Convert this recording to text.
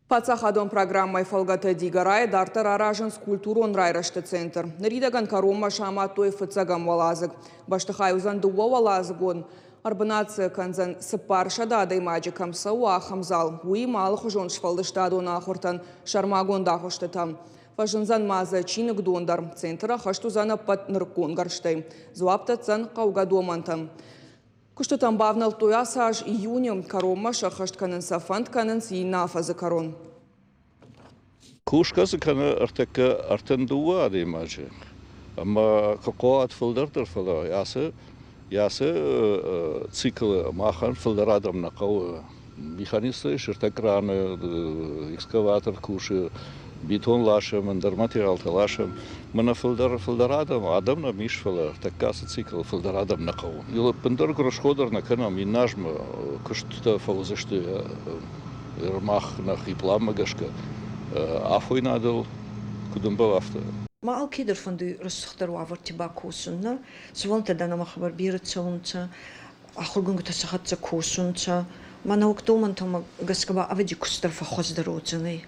Пацахадон программой фолгата дигарай дартар аражын скульптурон райрашты центр. Нридаган карома шама той фыцагам валазык. Баштыхай узан дуwa валазыгон. Арбанация канзан сыпарша дадай маджикам сауа хамзал. Уи малы хужон шфалдыштадон ахортан шармагон дахоштытам. Фажынзан маза чинык дондар. Центра хаштузана пат ныркон гарштай. Зуаптацан каугадомантам. Куштатан бавнал туясаж июнем карома шахаштканын сафантканын синафазы карон. Кушкасы кана артека артандуа демажы. Ама какоат филдертер фила ясы цикл махан филдерадам накау механисты шертекраны экскаватор куши бетон лашем материал лашем. Мана филдерадам адам на миш фила такасы цикл филдерадам накау. Юла пендер грошходер на канам и нажма кушта фаузешты мах на хиплама гашка. Афойнадыл кудумбал авто. ما أو كيدر فندي رسختر وعفر تبا كوسنا سوالت دانا ما خبر بيرت سونتا أخرجون كتسخت كوسنتا ما نوقتو من تما قسكبا أبدي كستر فخوز دروتني